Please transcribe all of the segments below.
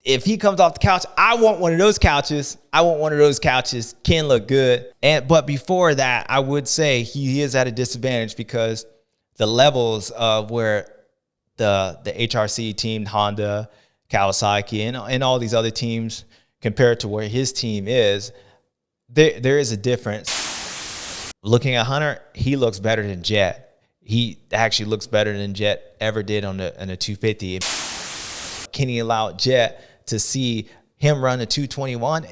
if he comes off the couch, I want one of those couches. Can look good. But before that, I would say he is at a disadvantage because the levels of where the HRC team, Honda, Kawasaki, and all these other teams compared to where his team is, there is a difference. Looking at Hunter, he looks better than Jett. He actually looks better than Jett ever did on the 250. Can he allow Jett to see him run a 221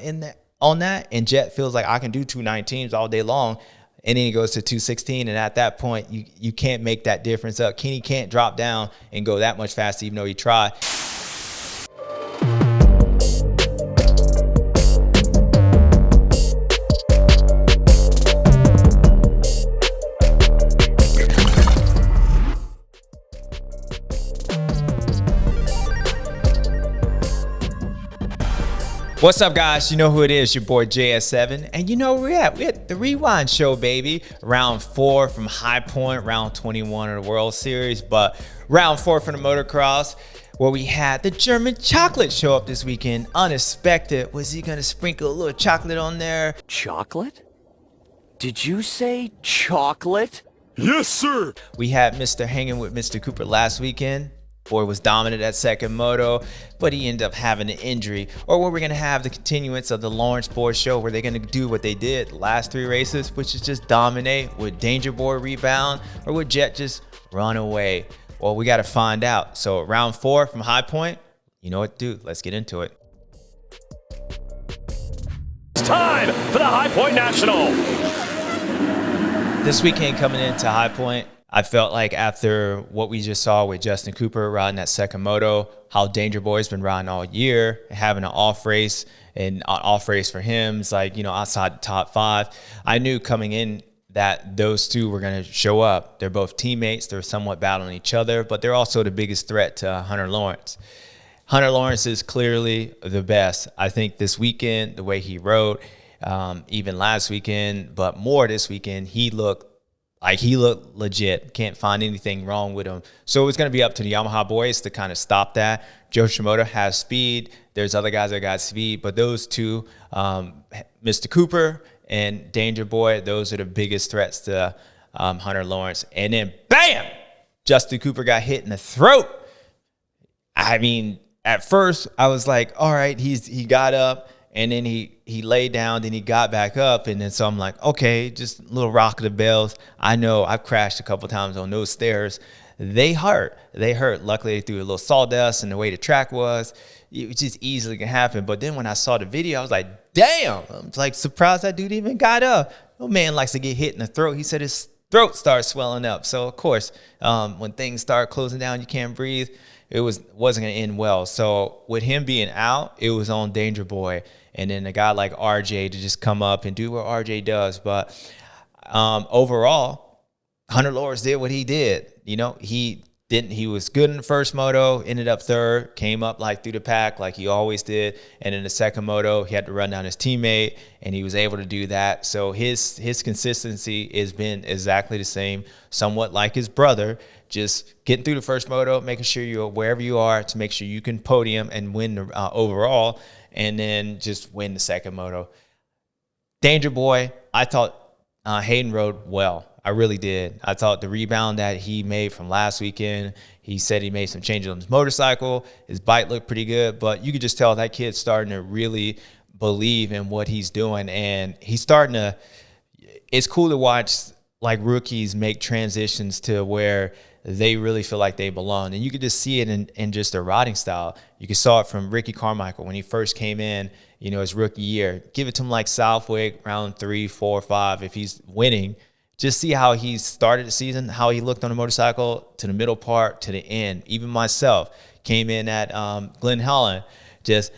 on that? And Jett feels like I can do 219s all day long. And then he goes to 216. And at that point, you can't make that difference up. Kenny can't drop down and go that much faster, even though he tried. What's up, guys? You know who it is, your boy JS7. And you know where we're at. We're at the Rewind Show, baby. Round 4 from High Point, round 21 of the World Series, but round 4 from the motocross, where we had the German chocolate show up this weekend. Unexpected. Was he gonna sprinkle a little chocolate on there? Chocolate? Did you say chocolate? Yes, sir. We had Mr. hanging with Mr. Cooper last weekend. Boy was dominant at second moto, but he ended up having an injury. Or where we're going to have the continuance of the Lawrence Boy show, where they're going to do what they did the last 3 races, which is just dominate. Would Danger Boy rebound, or would Jett just run away? Well, we got to find out. So round 4 from High Point, you know what to do. Let's get into it. It's time for the High Point National. This weekend coming into High Point, I felt like after what we just saw with Justin Cooper riding that second moto, how Danger Boy's been riding all year, having an off race, and an off race for him is like, you know, outside the top 5. I knew coming in that those two were going to show up. They're both teammates. They're somewhat battling each other, but they're also the biggest threat to Hunter Lawrence. Hunter Lawrence is clearly the best. I think this weekend, the way he rode, even last weekend, but more this weekend, he looked legit. Can't find anything wrong with him. So it's going to be up to the Yamaha boys to kind of stop that. Joe Shimoda has speed. There's other guys that got speed, but those two, Mr. Cooper and Danger Boy, those are the biggest threats to Hunter Lawrence. And then, bam! Justin Cooper got hit in the throat. I mean, at first, I was like, all right, he got up. And then he laid down, then he got back up. And then so I'm like, okay, just a little rock of the bells. I know I've crashed a couple times on those stairs. They hurt. Luckily, they threw a little sawdust, and the way the track was, it just easily can happen. But then when I saw the video, I was like, damn. I'm like surprised that dude even got up. No man likes to get hit in the throat. He said his throat starts swelling up. So, of course, when things start closing down, you can't breathe. It wasn't going to end well. So with him being out, it was on Danger Boy. And then a guy like RJ to just come up and do what RJ does. But overall, Hunter Lawrence did what he did. You know, he was good in the first moto, ended up 3rd, came up like through the pack like he always did. And in the second moto, he had to run down his teammate, and he was able to do that. So his consistency has been exactly the same, somewhat like his brother, just getting through the first moto, making sure you're wherever you are to make sure you can podium and win the overall, and then just win the second moto. Danger Boy, I thought Hayden rode well. I really did. I thought the rebound that he made from last weekend, he said he made some changes on his motorcycle. His bike looked pretty good, but you could just tell that kid's starting to really believe in what he's doing. And he's starting to – it's cool to watch like rookies make transitions to where they really feel like they belong. And you could just see it in just their riding style. You could saw it from Ricky Carmichael when he first came in, you know, his rookie year. Give it to him like Southwick, round 3, 4, 5. If he's winning, just see how he started the season, how he looked on the motorcycle to the middle part, to the end. Even myself came in at Glen Helen, just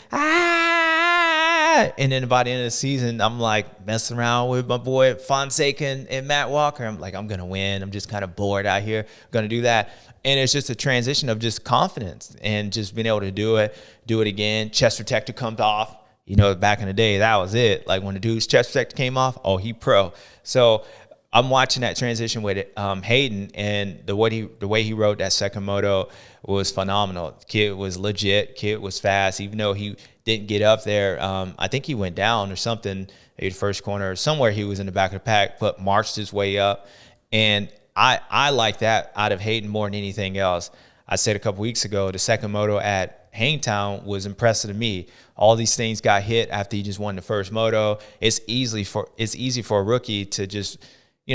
and then by the end of the season, I'm like messing around with my boy Fonseca and Matt Walker. I'm like, I'm going to win. I'm just kind of bored out here. I'm going to do that. And it's just a transition of just confidence and just being able to do it again. Chest protector comes off. You know, back in the day, that was it. Like when the dude's chest protector came off, oh, he pro. So I'm watching that transition with Hayden, and the way he rode that second moto was phenomenal. Kid was legit. Kid was fast, even though he didn't get up there. I think he went down or something at the first corner or somewhere. He was in the back of the pack, but marched his way up. And I like that out of Hayden more than anything else. I said a couple weeks ago, the second moto at Hangtown was impressive to me. All these things got hit after he just won the first moto. It's easy for a rookie to just,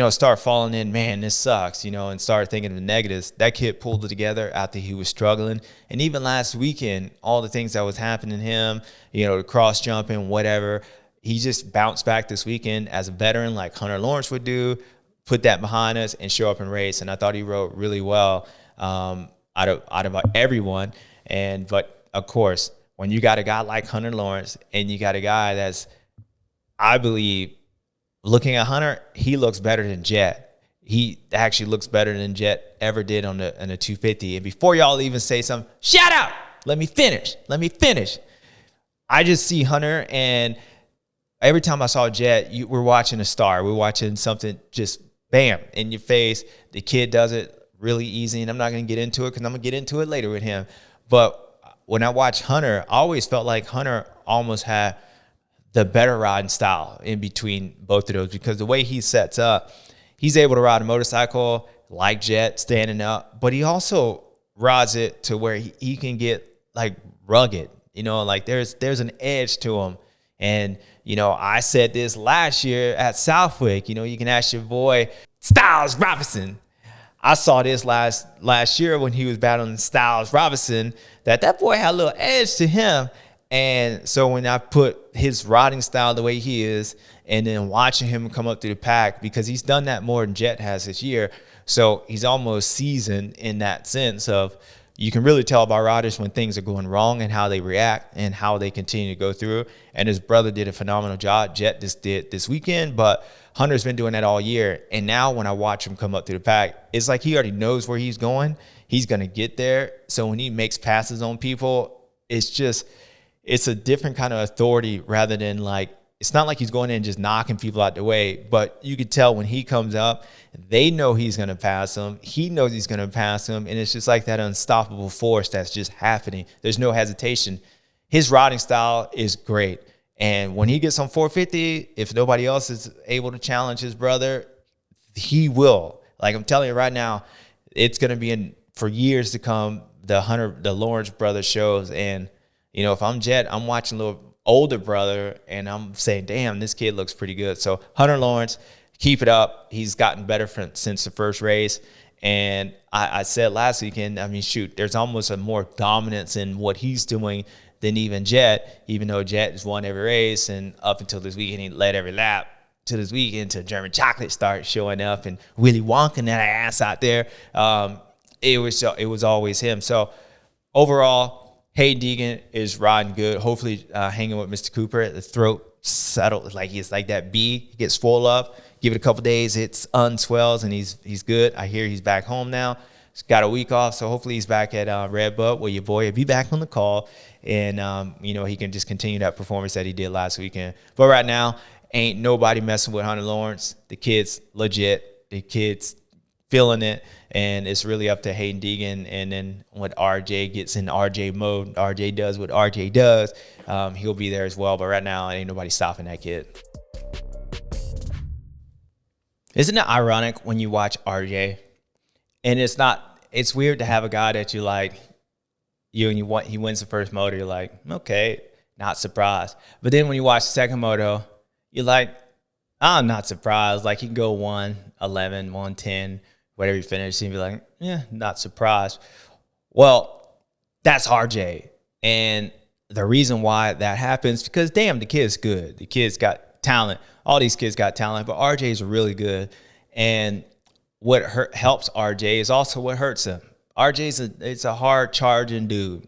start falling in, man, this sucks, and start thinking of the negatives. That kid pulled it together after he was struggling. And even last weekend, all the things that was happening to him, the cross jumping, whatever, he just bounced back this weekend as a veteran like Hunter Lawrence would do, put that behind us and show up and race. And I thought he rode really well out of everyone. But of course, when you got a guy like Hunter Lawrence and you got a guy that's, I believe, looking at Hunter, he looks better than Jett. He actually looks better than Jett ever did on the 250. And before y'all even say something, shout out, let me finish. I just see Hunter, and every time I saw Jett, we're watching a star. We're watching something just bam in your face. The kid does it really easy, and I'm not going to get into it because I'm going to get into it later with him. But when I watch Hunter, I always felt like Hunter almost had the better riding style in between both of those, because the way he sets up, he's able to ride a motorcycle like Jett, standing up, but he also rides it to where he can get like rugged, like there's an edge to him. And, I said this last year at Southwick, you can ask your boy Styles Robinson. I saw this last year when he was battling Styles Robinson, that boy had a little edge to him. And so when I put his riding style the way he is, and then watching him come up through the pack, because he's done that more than Jett has this year, so he's almost seasoned in that sense of, you can really tell by riders when things are going wrong and how they react and how they continue to go through. And his brother did a phenomenal job. Jett just did this weekend, but Hunter's been doing that all year. And now when I watch him come up through the pack, it's like he already knows where he's going. He's going to get there. So when he makes passes on people, it's a different kind of authority, rather than like, it's not like he's going in and just knocking people out the way, but you could tell when he comes up, they know he's going to pass them. He knows he's going to pass them. And it's just like that unstoppable force that's just happening. There's no hesitation. His riding style is great. And when he gets on 450, if nobody else is able to challenge his brother, he will. Like I'm telling you right now, it's going to be for years to come, the Lawrence brother shows. And, if I'm Jett, I'm watching a little older brother and I'm saying, damn, this kid looks pretty good. So Hunter Lawrence, keep it up. He's gotten better since the first race. And I said last weekend, there's almost a more dominance in what he's doing than even Jett, even though Jett has won every race. And up until this weekend, he led every lap. To this weekend, till German chocolate started showing up and Willy Wonka that ass out there. It was always him. So overall, Hayden Deegan is riding good. Hopefully hanging with Mr. Cooper. The throat settled, like he's like that bee. He gets swole up. Give it a couple days, it unswells, and he's good. I hear he's back home now. He's got a week off, so hopefully he's back at Red Bull where your boy will be back on the call. And, he can just continue that performance that he did last weekend. But right now, ain't nobody messing with Hunter Lawrence. The kid's legit. The kid's feeling it, and it's really up to Hayden Deegan. And then when RJ gets in RJ mode, RJ does what RJ does, he'll be there as well. But right now, ain't nobody stopping that kid. Isn't it ironic when you watch RJ, and it's weird to have a guy that you like, he wins the first moto, you're like, okay, not surprised. But then when you watch the second moto, you're like, I'm not surprised. Like, he can go 111, 110, whatever you finish, and be like, yeah, not surprised. Well, that's RJ. And the reason why that happens, because damn, the kid's good. The kid's got talent. All these kids got talent, but RJ is really good. And what helps RJ is also what hurts him. RJ's a hard charging dude.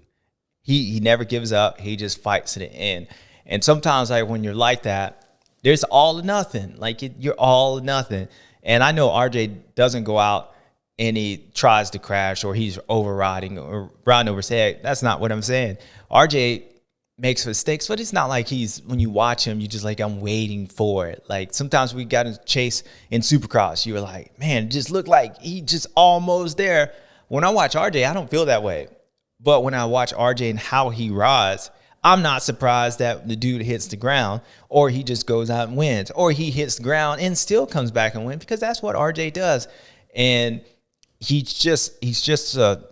He never gives up. He just fights to the end. And sometimes, like, when you're like that, there's all or nothing. Like, you're all or nothing. And I know RJ doesn't go out and he tries to crash or he's overriding or riding over his head. That's not what I'm saying. RJ makes mistakes, but it's not like when you watch him, you just like, I'm waiting for it. Like sometimes we got to chase in Supercross. You were like, man, it just looked like he just almost there. When I watch RJ, I don't feel that way. But when I watch RJ and how he rides, I'm not surprised that the dude hits the ground, or he just goes out and wins, or he hits the ground and still comes back and wins, because that's what RJ does. And he's just a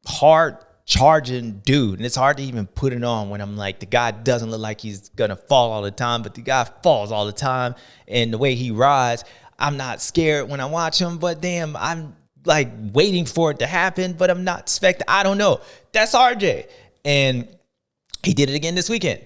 hard charging dude, and it's hard to even put it on when I'm like, the guy doesn't look like he's gonna fall all the time, but the guy falls all the time. And the way he rides, I'm not scared when I watch him, but damn, I'm like waiting for it to happen, but I'm not expecting. I don't know. That's RJ. And he did it again this weekend.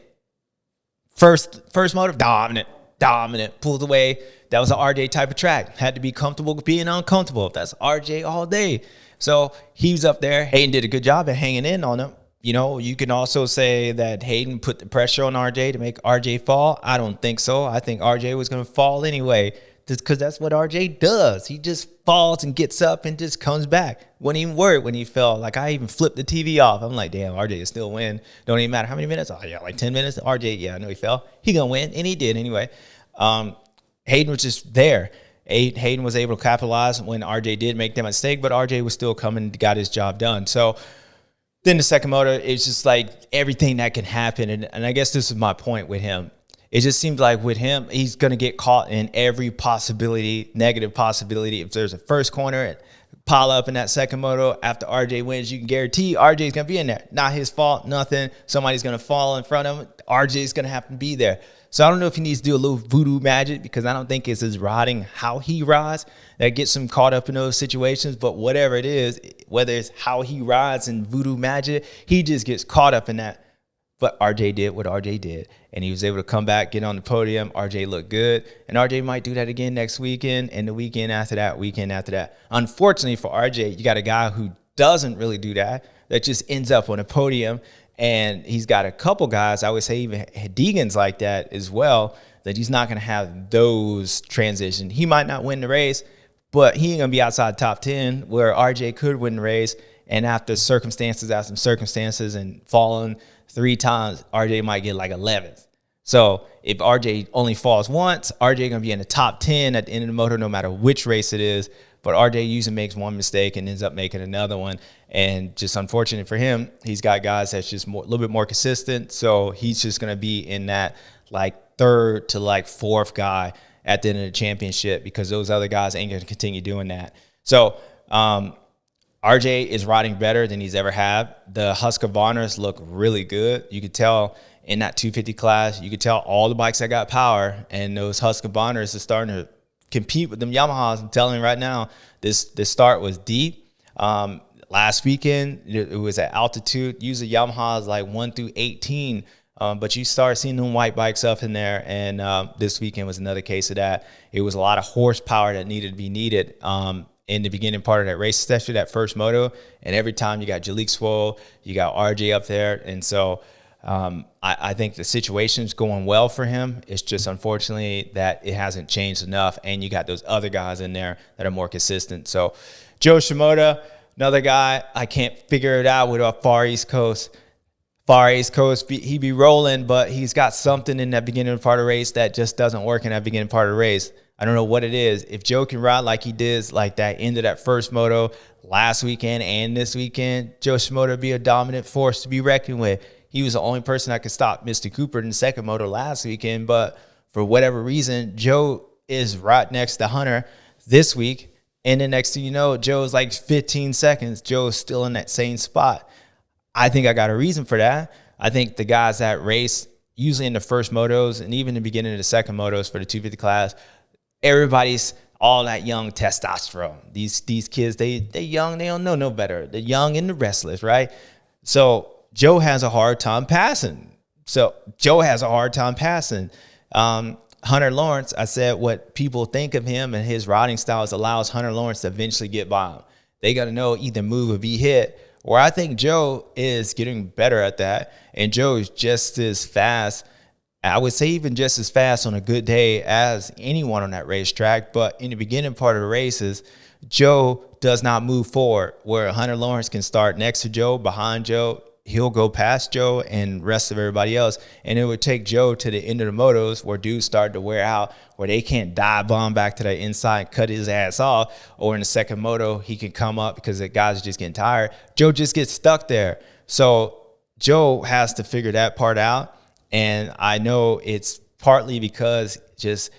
First motor, dominant, pulled away. That was an RJ type of track. Had to be comfortable being uncomfortable. That's RJ all day. So he's up there. Hayden did a good job at hanging in on him. You know, you can also say that Hayden put the pressure on RJ to make RJ fall. I don't think so. I think RJ was going to fall anyway, just because that's what RJ does. He just falls and gets up and just comes back. Wasn't even worried when he fell. Like, I even flipped the TV off. I'm like, damn, RJ is still win. Don't even matter how many minutes. Oh, yeah, like 10 minutes. RJ, yeah, I know he fell. He going to win, and he did anyway. Hayden was just there. Hayden was able to capitalize when RJ did make that mistake, but RJ was still coming and got his job done. So then the second motor, it's just like everything that can happen. And I guess this is my point with him. It just seems like with him, he's going to get caught in every possibility, negative possibility. If there's a first corner and pile up in that second moto after RJ wins, you can guarantee RJ's going to be in there. Not his fault, nothing. Somebody's going to fall in front of him. RJ's going to have to be there. So I don't know if he needs to do a little voodoo magic, because I don't think it's his riding, how he rides, that gets him caught up in those situations. But whatever it is, whether it's how he rides and voodoo magic, he just gets caught up in that. But RJ did what RJ did, and he was able to come back, get on the podium. RJ looked good, and RJ might do that again next weekend, and the weekend after that. Unfortunately for RJ, you got a guy who doesn't really do that just ends up on a podium. And he's got a couple guys, I would say even Deegan's like that as well, that he's not going to have those transitions. He might not win the race, but he ain't going to be outside top 10, where RJ could win the race. And after some circumstances and falling 3 times, RJ might get like 11th. So if RJ only falls once, RJ going to be in the top 10 at the end of the moto, no matter which race it is. But RJ usually makes one mistake and ends up making another one. And just unfortunate for him, he's got guys that's just a little bit more consistent. So he's just going to be in that like 3rd to like 4th guy at the end of the championship, because those other guys ain't going to continue doing that. So RJ is riding better than he's ever had. The Husqvarnas look really good. You could tell in that 250 class, you could tell all the bikes that got power, and those Husqvarnas are starting to compete with them Yamahas. I'm telling you right now, this start was deep. Last weekend, it was at altitude. Usually Yamahas like 1 through 18, but you start seeing them white bikes up in there, and this weekend was another case of that. It was a lot of horsepower that needed to be needed in the beginning part of that race, especially that first moto. And every time you got Jalek Swoll, you got RJ up there, and so I think the situation's going well for him. It's just unfortunately that it hasn't changed enough, and you got those other guys in there that are more consistent. So Joe Shimoda, another guy, I can't figure it out with a Far East Coast. He be rolling, but he's got something in that beginning part of the race that just doesn't work in that beginning part of the race. I don't know what it is. If Joe can ride like he did, like that end of that first moto last weekend and this weekend, Joe Shimoda would be a dominant force to be reckoned with. He was the only person that could stop Mr. Cooper in the second moto last weekend, but for whatever reason, Joe is right next to Hunter this week, and the next thing you know, Joe's like 15 seconds. Joe's still in that same spot. I think I got a reason for that. I think the guys that race, usually in the first motos and even the beginning of the second motos for the 250 class, everybody's all that young testosterone. These kids, they young, they don't know no better. They're young and the restless, right? So Joe has a hard time passing. Hunter Lawrence, I said what people think of him and his riding styles allows Hunter Lawrence to eventually get by him. They got to know either move or be hit. Where I think Joe is getting better at that, and Joe is just as fast, I would say even just as fast on a good day as anyone on that racetrack. But in the beginning part of the races, Joe does not move forward, where Hunter Lawrence can start next to Joe, behind Joe. he'll go past Joe and rest of everybody else. And it would take Joe to the end of the motos where dudes start to wear out, where they can't dive bomb back to the inside and cut his ass off. Or in the second moto, he can come up because the guys are just getting tired. Joe just gets stuck there. So Joe has to figure that part out. And I know it's partly because just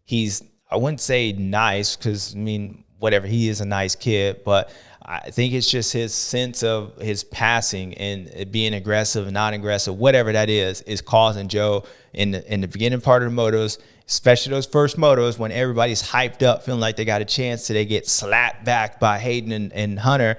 he's, I wouldn't say nice, because, I mean, whatever, he is a nice kid, but I think it's just his sense of his passing and being aggressive and not aggressive, whatever that is causing Joe in the beginning part of the motos, especially those first motos when everybody's hyped up, feeling like they got a chance, so they get slapped back by Hayden and Hunter.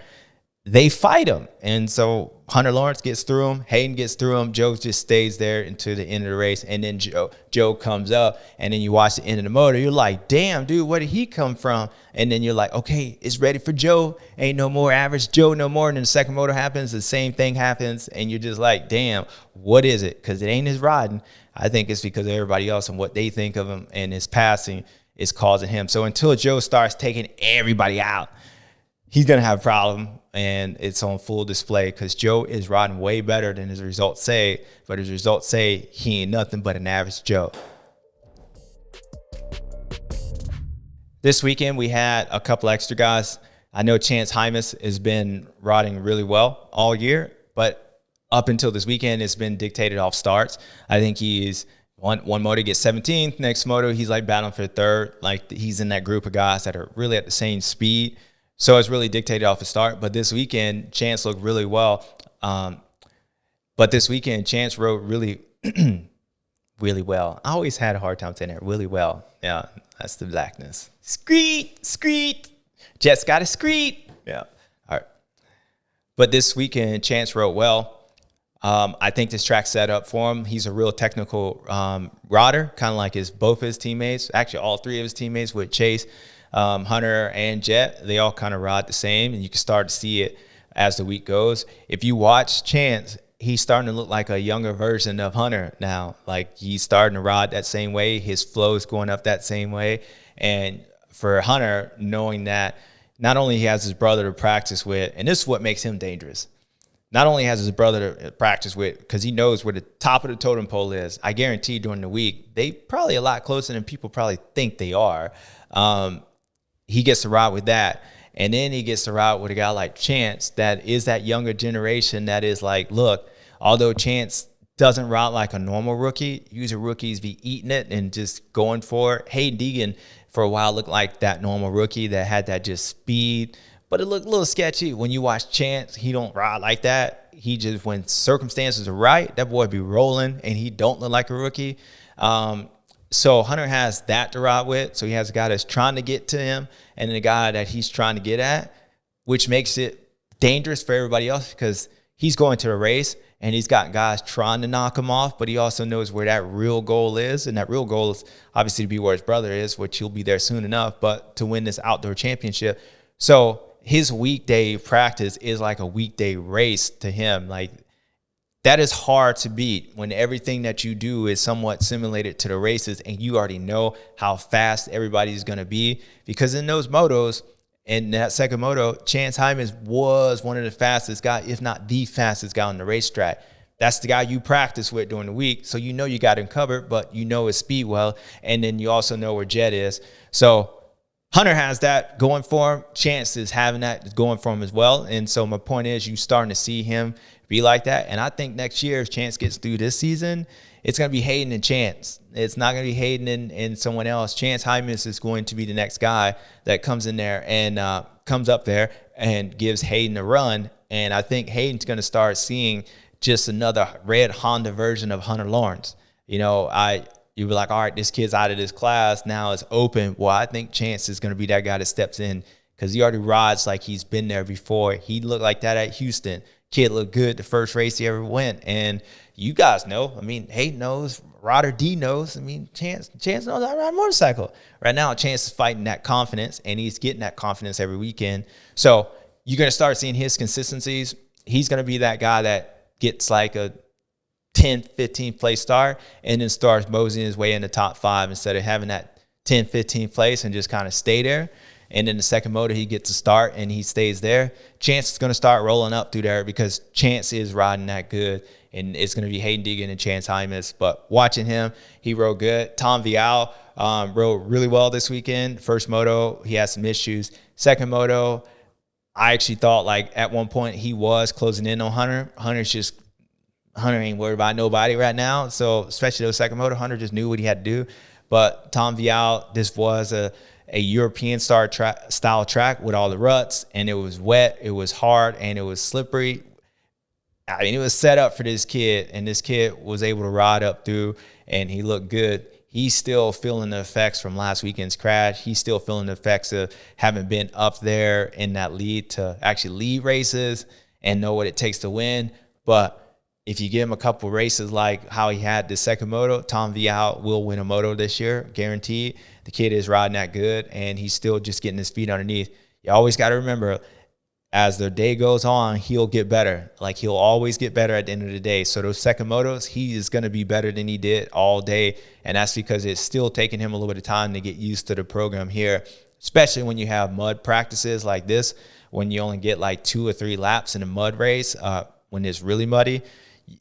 They fight him. And so Hunter Lawrence gets through him. Hayden gets through him. Joe just stays there until the end of the race. And then Joe comes up. And then you watch the end of the motor. You're like, damn, dude, where did he come from? And then you're like, okay, it's ready for Joe. Ain't no more average Joe no more. And then the second motor happens. The same thing happens. And you're just like, damn, what is it? Because it ain't his riding. I think it's because of everybody else and what they think of him. And his passing is causing him. So until Joe starts taking everybody out, he's going to have a problem, and it's on full display because Joe is riding way better than his results say, but his results say he ain't nothing but an average Joe. This weekend, we had a couple extra guys. I know Chance Hymas has been riding really well all year, but up until this weekend, it's been dictated off starts. I think he's one moto gets 17th, next moto he's like battling for third. Like he's in that group of guys that are really at the same speed. So it's really dictated off the start. But this weekend, Chance looked really well. But this weekend, Chance rode really, really well. I always had a hard time saying that, really well. Yeah, that's the blackness. Screet. Jett's got a screet. Yeah, all right. But this weekend, Chance rode well. I think this track's set up for him. He's a real technical rider, kind of like both his teammates. Actually, all three of his teammates with Chase, Hunter, and Jett. They all kind of ride the same, and you can start to see it as the week goes. If you watch Chance, he's starting to look like a younger version of Hunter now. Like, he's starting to ride that same way. His flow is going up that same way. And for Hunter, knowing that not only he has his brother to practice with, and this is what makes him dangerous. Not only has his brother to practice with, because he knows where the top of the totem pole is. I guarantee during the week, they probably a lot closer than people probably think they are. He gets to ride with that. And then he gets to ride with a guy like Chance that is that younger generation that is like, look, although Chance doesn't ride like a normal rookie, usually rookies be eating it and just going for it. Hey, Deegan for a while looked like that normal rookie that had that just speed, but it looked a little sketchy. When you watch Chance, he don't ride like that. He just, when circumstances are right, that boy be rolling, and he don't look like a rookie. So Hunter has that to ride with. So he has a guy that's trying to get to him and then a guy that he's trying to get at, which makes it dangerous for everybody else because he's going to the race and he's got guys trying to knock him off, but he also knows where that real goal is. And that real goal is obviously to be where his brother is, which he'll be there soon enough, but to win this outdoor championship. So his weekday practice is like a weekday race to him. Like, that is hard to beat when everything that you do is somewhat simulated to the races and you already know how fast everybody's going to be. Because in those motos, in that second moto, Chance Hymas was one of the fastest guys, if not the fastest guy on the racetrack. That's the guy you practice with during the week. So you know you got him covered, but you know his speed well. And then you also know where Jett is. So Hunter has that going for him. Chance is having that going for him as well. And so my point is, you starting to see him be like that. And I think next year, if Chance gets through this season, it's going to be Hayden and Chance. It's not going to be Hayden and someone else. Chance Hymas is going to be the next guy that comes in there and comes up there and gives Hayden a run. And I think Hayden's going to start seeing just another red Honda version of Hunter Lawrence. You know, you were like, all right, this kid's out of this class. Now it's open. Well, I think Chance is going to be that guy that steps in because he already rides like he's been there before. He looked like that at Houston. Kid looked good the first race he ever went. And you guys know, I mean, Hayden knows, Rodder D knows. I mean, Chance knows how to ride a motorcycle. Right now, Chance is fighting that confidence, and he's getting that confidence every weekend. So you're going to start seeing his consistencies. He's going to be that guy that gets like a 10th, 15th place start and then starts moseying his way in the top 5 instead of having that 10th, 15th place and just kind of stay there. and then the second moto he gets to start and he stays there, Chance is going to start rolling up through there because Chance is riding that good, and it's going to be Hayden Deegan and Chance Hymas. But watching him, he rode good. Tom Vial rode really well this weekend. First moto, he had some issues. Second moto, I actually thought like at one point he was closing in on Hunter. Hunter ain't worried about nobody right now. So especially those second moto, Hunter just knew what he had to do. But Tom Vial, this was a European style track with all the ruts, and it was wet, it was hard, and it was slippery. I mean, it was set up for this kid, and this kid was able to ride up through, and he looked good. He's still feeling the effects from last weekend's crash. He's still feeling the effects of having been up there in that lead to actually lead races and know what it takes to win. But if you give him a couple races like how he had the second moto, Tom Vial will win a moto this year, guaranteed. The kid is riding that good, and he's still just getting his feet underneath. You always got to remember, as the day goes on, he'll get better. Like, he'll always get better at the end of the day. So those second motos, he is going to be better than he did all day, and that's because it's still taking him a little bit of time to get used to the program here, especially when you have mud practices like this, when you only get like 2 or 3 laps in a mud race, when it's really muddy.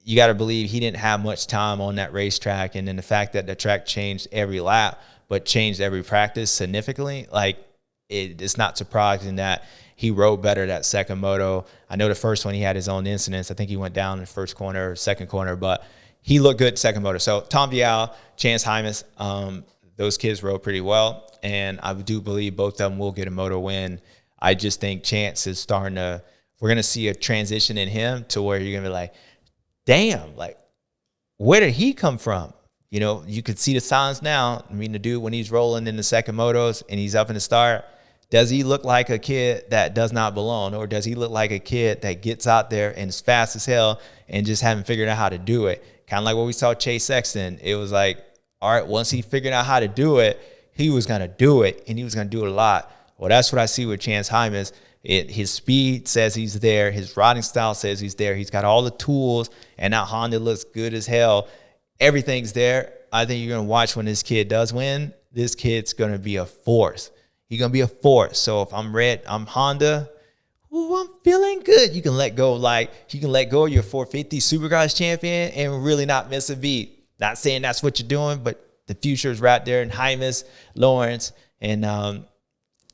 You got to believe he didn't have much time on that racetrack, and then the fact that the track changed every lap but changed every practice significantly, like, it's not surprising that he rode better that second moto. I know the first one he had his own incidents. I think he went down in the first corner or second corner, but he looked good second moto. So Tom Vial, Chance Hymas, those kids rode pretty well, and I do believe both of them will get a moto win. I just think Chance is starting to – we're going to see a transition in him to where you're going to be like, damn, like, where did he come from? You know, you could see the signs now. I mean, the dude, when he's rolling in the second motos and he's up in the start, does he look like a kid that does not belong, or does he look like a kid that gets out there and is fast as hell and just haven't figured out how to do it? Kind of like what we saw Chase Sexton. It was like, all right, once he figured out how to do it, he was going to do it, and he was going to do it a lot. Well, that's what I see with Chance Hymas. His speed says he's there. His riding style says he's there. He's got all the tools, and that Honda looks good as hell. Everything's there. I think you're going to watch when this kid does win. This kid's going to be a force. He's going to be a force. So if I'm Honda, ooh, I'm feeling good. You can let go of your 450 Supercross champion and really not miss a beat. Not saying that's what you're doing, but the future is right there in Hymas, Lawrence, and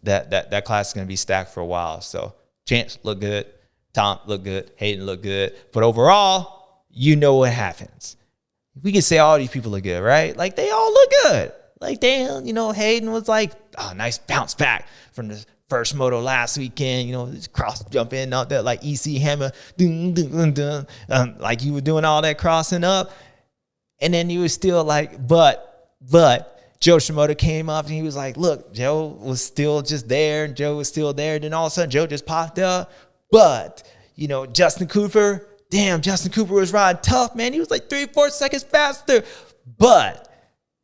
that class is going to be stacked for a while. So Chance looked good. Tom looked good. Hayden looked good. But overall, you know what happens. We can say all these people look good, right? Like, they all look good. Like, damn, you know, Hayden was like, oh, nice bounce back from the first moto last weekend. You know, this cross jump in, all that, like EC hammer, dun, dun, dun, dun. Like, you were doing all that crossing up. And then you was still like, but Joe Shimoda came up and he was like, look, Joe was still just there, and Joe was still there. Then all of a sudden, Joe just popped up. But, you know, Justin Cooper was riding tough, man. He was like 3-4 seconds faster. But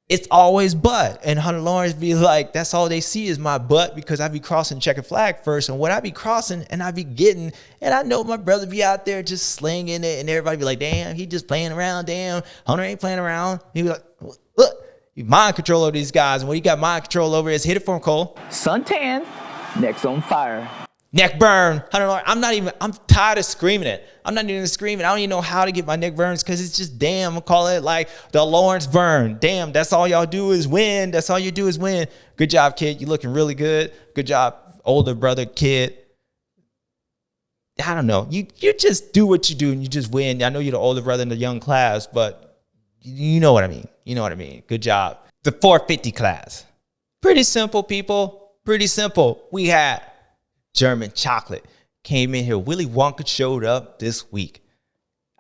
it's always but. And Hunter Lawrence be like, that's all they see is my butt, because I be crossing checkered flag first. And when I be crossing and I be getting, and I know my brother be out there just slinging it, and everybody be like, damn, he just playing around. Damn, Hunter ain't playing around. He be like, look, you mind control over these guys. And what you got mind control over is hit it for him, Cole. Suntan, neck's on fire. Neck burn. Hunter Lawrence, I'm tired of screaming it. I'm not even screaming. I don't even know how to get my neck burns, because it's just, damn, I'll call it like the Lawrence burn. Damn, that's all y'all do is win. That's all you do is win. Good job, kid. You looking really good. Good job, older brother, kid. I don't know. You just do what you do and you just win. I know you're the older brother in the young class, but you know what I mean. You know what I mean. Good job. The 450 class. Pretty simple, people. Pretty simple. We had German chocolate came in here. Willy Wonka showed up this week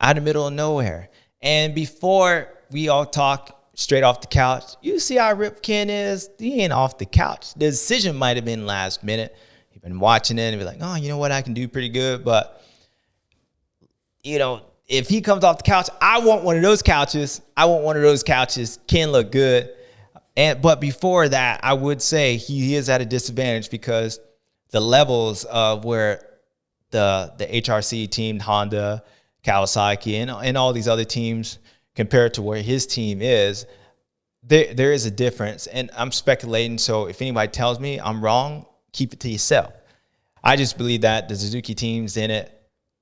out of the middle of nowhere. And before we all talk straight off the couch, you see how Rip Ken is? He ain't off the couch. The decision might have been last minute. You've been watching it and be like, oh, you know what? I can do pretty good. But, you know, if he comes off the couch, I want one of those couches. Ken look good. But before that, I would say he is at a disadvantage, because the levels of where the HRC team, Honda, Kawasaki, and all these other teams compared to where his team is, there is a difference. And I'm speculating, so if anybody tells me I'm wrong, keep it to yourself. I just believe that the Suzuki team's in it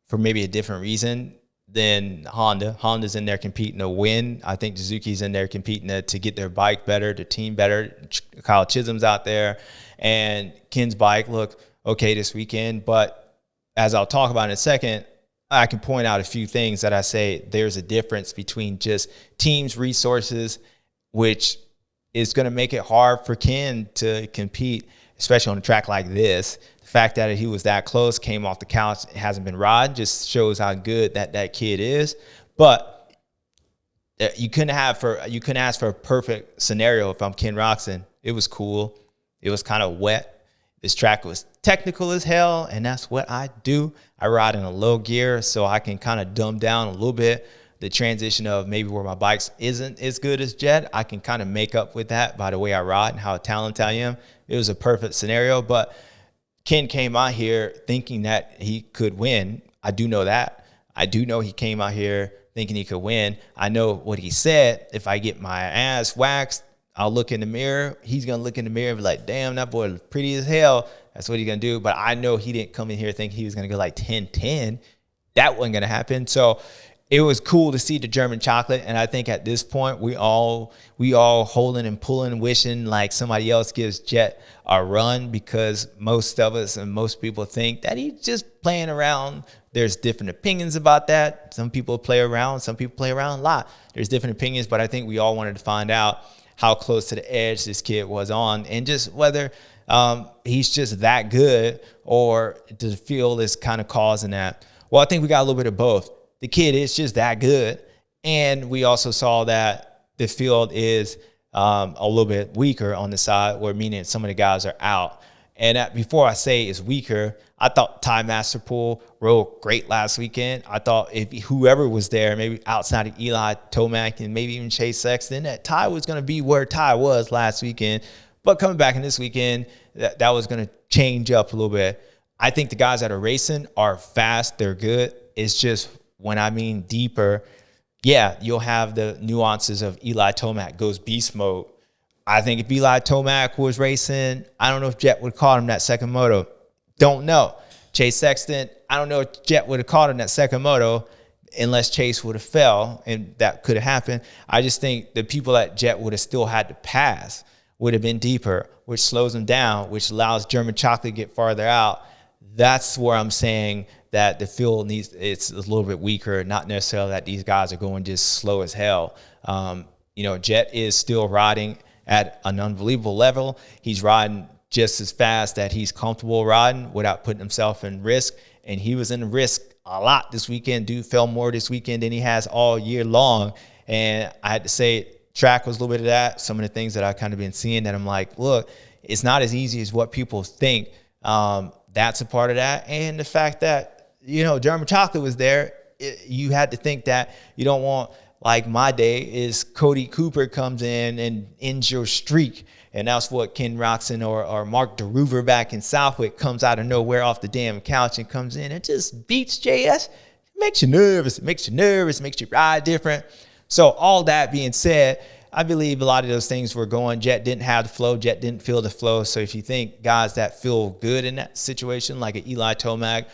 for maybe a different reason than Honda. Honda's in there competing to win. I think Suzuki's in there competing to get their bike better, their team better. Kyle Chisholm's out there. And Ken's bike looked okay this weekend. But as I'll talk about in a second, I can point out a few things that I say there's a difference between just teams' resources, which is going to make it hard for Ken to compete, especially on a track like this. The fact that he was that close, came off the couch, hasn't been riding, just shows how good that kid is. But you couldn't ask for a perfect scenario if I'm Ken Roczen. It was cool. It was kind of wet. This track was technical as hell, and that's what I do. I ride in a low gear so I can kind of dumb down a little bit the transition of maybe where my bike isn't as good as Jett. I can kind of make up with that by the way I ride and how talented I am. It was a perfect scenario, but Ken came out here thinking that he could win. I do know that. I do know he came out here thinking he could win. I know what he said. If I get my ass waxed, I'll look in the mirror. He's going to look in the mirror and be like, damn, that boy is pretty as hell. That's what he's going to do. But I know he didn't come in here thinking he was going to go like 10-10. That wasn't going to happen. So it was cool to see the German chocolate. And I think at this point, we all holding and pulling, wishing like somebody else gives Jett a run, because most of us and most people think that he's just playing around. There's different opinions about that. Some people play around. Some people play around a lot. There's different opinions, but I think we all wanted to find out how close to the edge this kid was on, and just whether he's just that good or the field is kind of causing that. Well, I think we got a little bit of both. The kid is just that good, and we also saw that the field is a little bit weaker on the side, where meaning some of the guys are out. And before I say it's weaker, I thought Ty Masterpool rode great last weekend. I thought if whoever was there, maybe outside of Eli Tomac and maybe even Chase Sexton, that Ty was going to be where Ty was last weekend. But coming back in this weekend, that was going to change up a little bit. I think the guys that are racing are fast. They're good. It's just when I mean deeper, yeah, you'll have the nuances of Eli Tomac goes beast mode. I think if Eli Tomac was racing, I don't know if Jett would have caught him that second moto. Don't know. Chase Sexton, I don't know if Jett would have caught him that second moto unless Chase would have fell, and that could have happened. I just think the people that Jett would have still had to pass would have been deeper, which slows them down, which allows German chocolate to get farther out. That's where I'm saying that the field it's a little bit weaker, not necessarily that these guys are going just slow as hell. Jett is still riding at an unbelievable level. He's riding just as fast that he's comfortable riding without putting himself in risk. And he was in risk a lot this weekend. Dude fell more this weekend than he has all year long. And I had to say, track was a little bit of that. Some of the things that I've kind of been seeing that I'm like, look, it's not as easy as what people think. That's a part of that. And the fact that, German chocolate was there, you had to think that you don't want, like my day is Cody Cooper comes in and ends your streak. And that's what Ken Roczen or Mark DeRuver back in Southwick comes out of nowhere off the damn couch and comes in and just beats JS. It makes you nervous. It makes you ride different. So all that being said, I believe a lot of those things were going. Jett didn't have the flow. Jett didn't feel the flow. So if you think guys that feel good in that situation, like an Eli Tomac,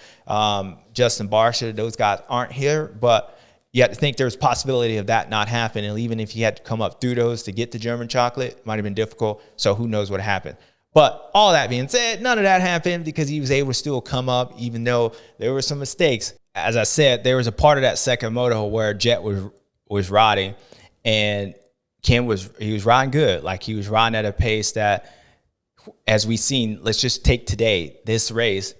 Justin Barcia, those guys aren't here. But you have to think there's a possibility of that not happening. And even if you had to come up through those to get the German chocolate, it might have been difficult. So who knows what happened. But all that being said, none of that happened because he was able to still come up, even though there were some mistakes. As I said, there was a part of that second moto where Jett was riding, and Ken was riding good. Like he was riding at a pace that, as we seen, let's just take today, this race,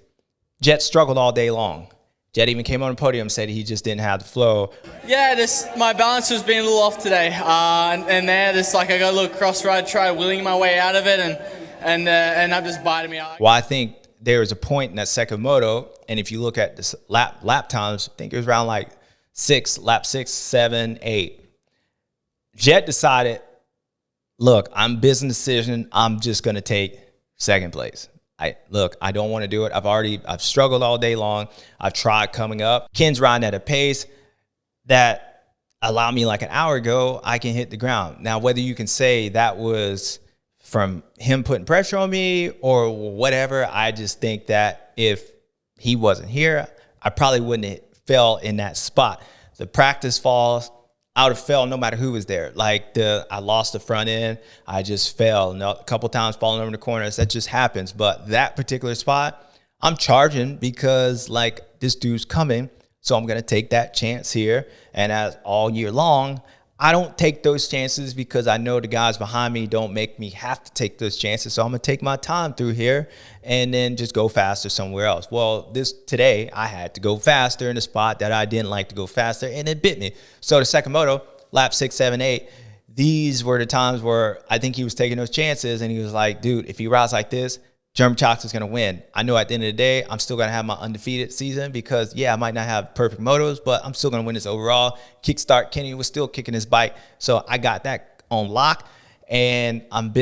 Jett struggled all day long. Jett even came on the podium and said he just didn't have the flow. Yeah, my balance was being a little off today. I got a little cross ride, try willing my way out of it, and I'm just biting me out. Well, I think there was a point in that second moto, and if you look at this lap times, I think it was around like lap 6, 7, 8. Jett decided, look, I'm business decision. I'm just going to take second place. I don't want to do it. I've struggled all day long. I've tried coming up. Ken's riding at a pace that allowed me like an hour ago, I can hit the ground. Now, whether you can say that was from him putting pressure on me or whatever. I just think that if he wasn't here, I probably wouldn't have fell in that spot. The practice falls, I would have fell no matter who was there. Like I lost the front end. I just fell a couple times falling over the corners. That just happens. But that particular spot, I'm charging because like this dude's coming. So I'm going to take that chance here. And as all year long, I don't take those chances because I know the guys behind me don't make me have to take those chances. So I'm going to take my time through here and then just go faster somewhere else. Well, today I had to go faster in a spot that I didn't like to go faster, and it bit me. So the second moto, lap 6, 7, 8, these were the times where I think he was taking those chances, and he was like, dude, if he rides like this, German Chocolate's going to win. I know at the end of the day, I'm still going to have my undefeated season because, yeah, I might not have perfect motos, but I'm still going to win this overall. Kickstart, Kenny was still kicking his bike. So I got that on lock, and I'm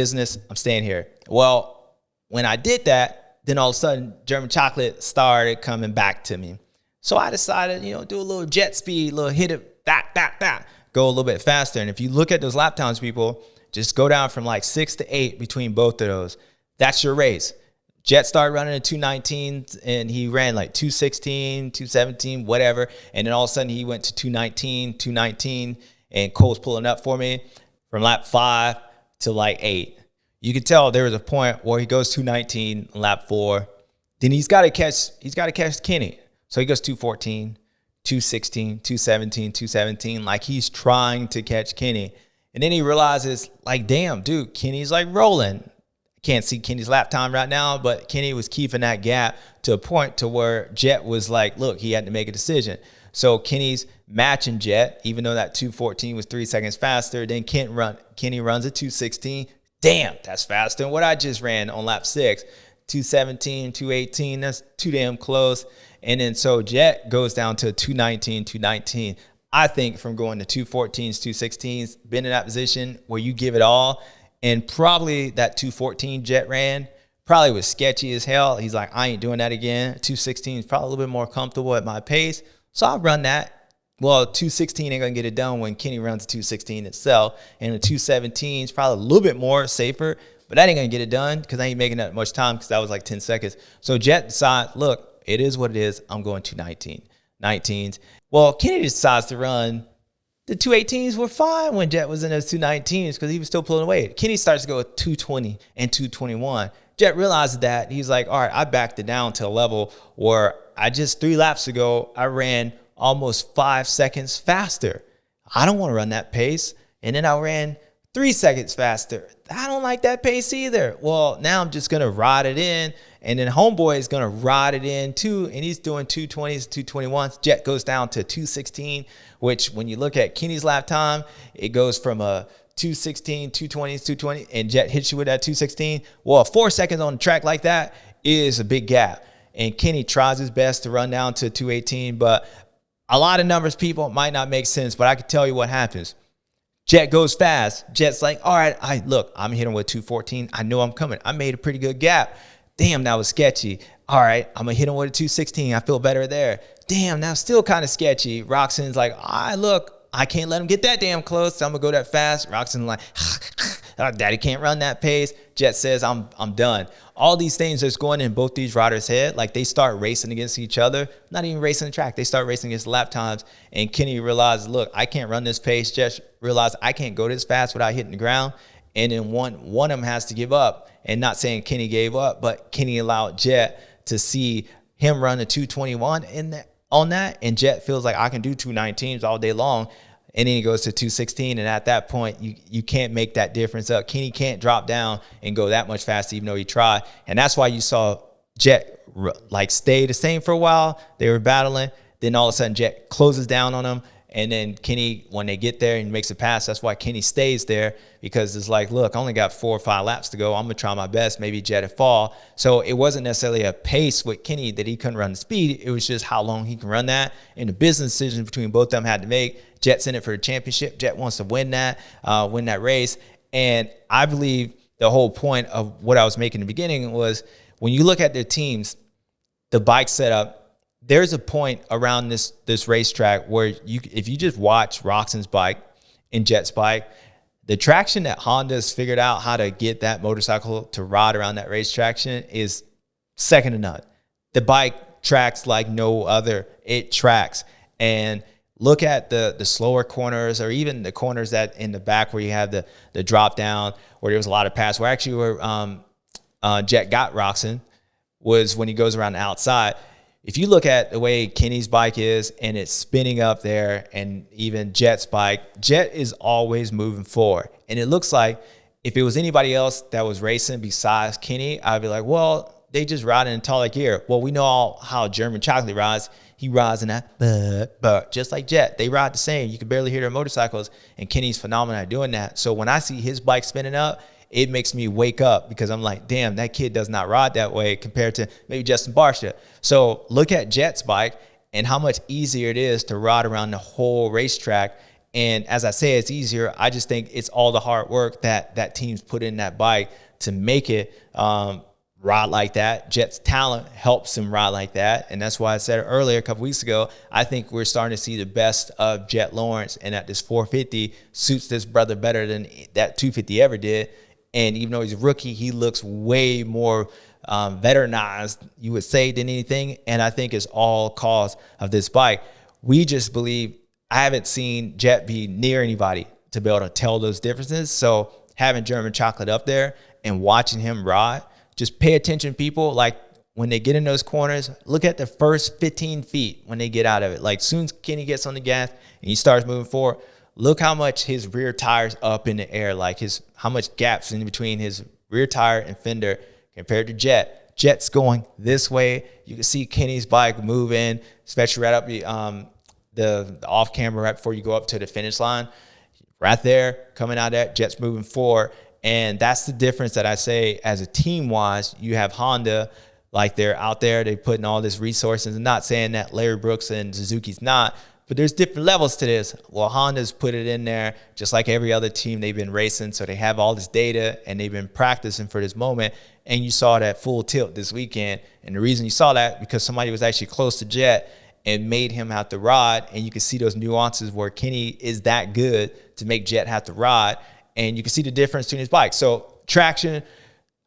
staying here. Well, when I did that, then all of a sudden, German Chocolate started coming back to me. So I decided, do a little jet speed, little hit it, go a little bit faster. And if you look at those lap times, people, just go down from like 6 to 8 between both of those. That's your race. Jett started running at 219 and he ran like 216, 217, whatever. And then all of a sudden he went to 219, and Cole's pulling up for me from lap 5 to like 8. You could tell there was a point where he goes 219 on lap 4. Then he's got to catch Kenny. So he goes 214, 216, 217, 217. Like he's trying to catch Kenny. And then he realizes like, damn, dude, Kenny's like rolling. Can't see Kenny's lap time right now, but Kenny was keeping that gap to a point to where Jett was like, look, he had to make a decision. So Kenny's matching Jett, even though that 214 was 3 seconds faster. Then Kenny runs a 216. Damn, that's faster than what I just ran on lap 6. 217, 218, that's too damn close. And then so Jett goes down to 219. I think from going to 214s, 216s, been in that position where you give it all. And probably that 214 Jett ran probably was sketchy as hell. He's like, I ain't doing that again. 216 is probably a little bit more comfortable at my pace. So I'll run that. Well, 216 ain't going to get it done when Kenny runs a 216 itself. And the 217 is probably a little bit more safer. But that ain't going to get it done because I ain't making that much time because that was like 10 seconds. So Jett decides, look, it is what it is. I'm going 219s. Well, Kenny decides to run. The 218s were fine when Jett was in those 219s because he was still pulling away. Kenny starts to go with 220 and 221. Jett realized that. He's like, all right, I backed it down to a level where I just 3 laps ago, I ran almost 5 seconds faster. I don't want to run that pace. And then I ran 3 seconds faster. I don't like that pace either. Well, now I'm just going to ride it in. And then Homeboy is going to ride it in too. And he's doing 220s, 221s. Jett goes down to 216, which when you look at Kenny's lap time, it goes from a 216, 220s, 220, and Jett hits you with that 216. Well, 4 seconds on the track like that is a big gap. And Kenny tries his best to run down to 218, but a lot of numbers, people, might not make sense, but I can tell you what happens. Jett goes fast. Jett's like, all right, I'm hitting with 214. I know I'm coming. I made a pretty good gap. Damn, that was sketchy. All right, I'm going to hit him with a 216. I feel better there. Damn, that's still kind of sketchy. Roczen's like, look, I can't let him get that damn close. So I'm going to go that fast. Roczen's like, daddy can't run that pace. Jett says, I'm done. All these things that's going in both these riders' head, like they start racing against each other, not even racing the track. They start racing against lap times. And Kenny realizes, look, I can't run this pace. Jett realized I can't go this fast without hitting the ground. And then one of them has to give up. And not saying Kenny gave up, but Kenny allowed Jett to see him run a 221 on that. And Jett feels like I can do 219s all day long. And then he goes to 216. And at that point, you can't make that difference up. Kenny can't drop down and go that much faster, even though he tried. And that's why you saw Jett like stay the same for a while. They were battling. Then all of a sudden, Jett closes down on him. And then Kenny, when they get there and makes a pass, that's why Kenny stays there, because it's like, look, I only got 4 or 5 laps to go. I'm going to try my best. Maybe Jett will fall. So it wasn't necessarily a pace with Kenny that he couldn't run the speed. It was just how long he can run that. And the business decision between both of them had to make. Jett's in it for the championship. Jett wants to win that race. And I believe the whole point of what I was making in the beginning was when you look at their teams, the bike setup, there's a point around this racetrack where if you just watch Roczen's bike and Jett's bike, the traction that Honda's figured out how to get that motorcycle to ride around that race traction is second to none. The bike tracks like no other. It tracks. And look at the slower corners, or even the corners that in the back where you have the drop down, where there was a lot of pass, where actually where Jett got Roczen was when he goes around the outside. If you look at the way Kenny's bike is and it's spinning up there, and even Jett's bike, Jett is always moving forward. And it looks like if it was anybody else that was racing besides Kenny, I'd be like, well, they just ride in taller gear. Well, we know how German Chocolate rides. He rides in that, but just like Jett, they ride the same. You can barely hear their motorcycles, and Kenny's phenomenal at doing that. So when I see his bike spinning up, it makes me wake up, because I'm like, damn, that kid does not ride that way compared to maybe Justin Barcia. So look at Jett's bike and how much easier it is to ride around the whole racetrack. And as I say, it's easier. I just think it's all the hard work that team's put in that bike to make it ride like that. Jett's talent helps him ride like that. And that's why I said earlier, a couple weeks ago, I think we're starting to see the best of Jett Lawrence, and that this 450 suits this brother better than that 250 ever did. And even though he's a rookie, he looks way more veteranized, you would say, than anything. And I think it's all cause of this bike. We just believe, I haven't seen Jett be near anybody to be able to tell those differences. So having German Chocolate up there and watching him ride, just pay attention, people. Like when they get in those corners, look at the first 15 feet when they get out of it. Like as soon as Kenny gets on the gas and he starts moving forward, look how much his rear tire's up in the air, like how much gaps in between his rear tire and fender compared to Jett. Jett's going this way. You can see Kenny's bike moving, especially right up the off camera right before you go up to the finish line. Right there, coming out of that, Jett's moving forward. And that's the difference that I say as a team-wise. You have Honda, like they're out there, they're putting all this resources. I'm not saying that Larry Brooks and Suzuki's not, but there's different levels to this. Well, Honda's put it in there just like every other team. They've been racing, so they have all this data, and they've been practicing for this moment. And you saw that full tilt this weekend. And the reason you saw that, because somebody was actually close to Jett and made him have to ride. And you can see those nuances where Kenny is that good to make Jett have to ride. And you can see the difference between his bikes. So traction,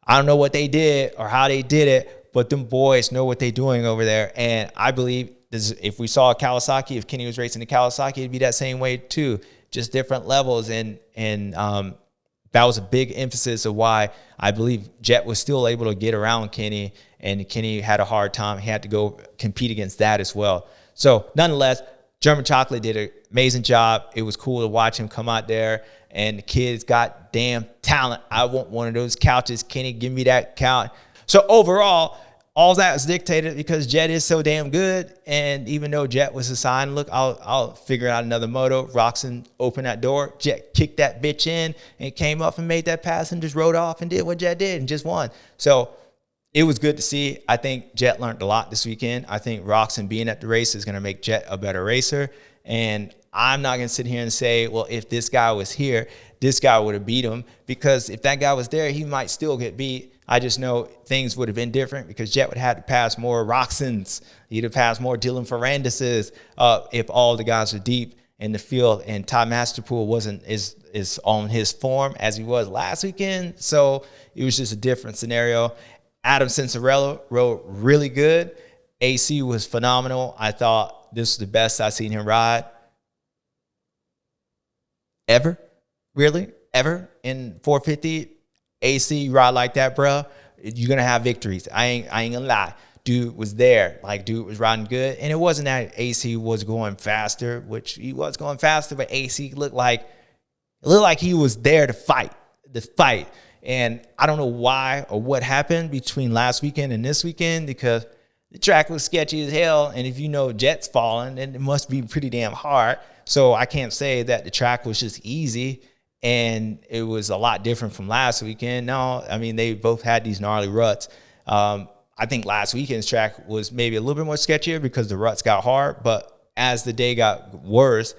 I don't know what they did or how they did it, but them boys know what they're doing over there. And I believe if we saw a Kawasaki, if Kenny was racing the Kawasaki, it'd be that same way too, just different levels. And that was a big emphasis of why I believe Jett was still able to get around Kenny, and Kenny had a hard time. He had to go compete against that as well. So nonetheless, German Chocolate did an amazing job. It was cool to watch him come out there, and the kid's got damn talent. I want one of those couches. Kenny, give me that couch. So overall, all that was dictated because Jett is so damn good. And even though Jett was assigned, look, I'll figure out another moto. Roczen opened that door. Jett kicked that bitch in and came up and made that pass and just rode off and did what Jett did and just won. So it was good to see. I think Jett learned a lot this weekend. I think Roczen being at the race is going to make Jett a better racer. And I'm not going to sit here and say, well, if this guy was here, this guy would have beat him. Because if that guy was there, he might still get beat. I just know things would have been different because Jett would have had to pass more Roczens. He'd have passed more Dylan Ferrandises if all the guys are deep in the field. And Ty Masterpool is on his form as he was last weekend. So it was just a different scenario. Adam Cincerello rode really good. AC was phenomenal. I thought this was the best I've seen him ride ever, really, ever in 450. AC ride like that, bro, you're going to have victories. I ain't going to lie. Dude was there. Like, dude was riding good. And it wasn't that AC was going faster, which he was going faster, but AC looked like he was there to fight. And I don't know why or what happened between last weekend and this weekend, because the track was sketchy as hell. And if you know Jett's falling, then it must be pretty damn hard. So I can't say that the track was just easy and it was a lot different from last weekend. No, I mean, they both had these gnarly ruts. I think last weekend's track was maybe a little bit more sketchier because the ruts got hard. But as the day got worse,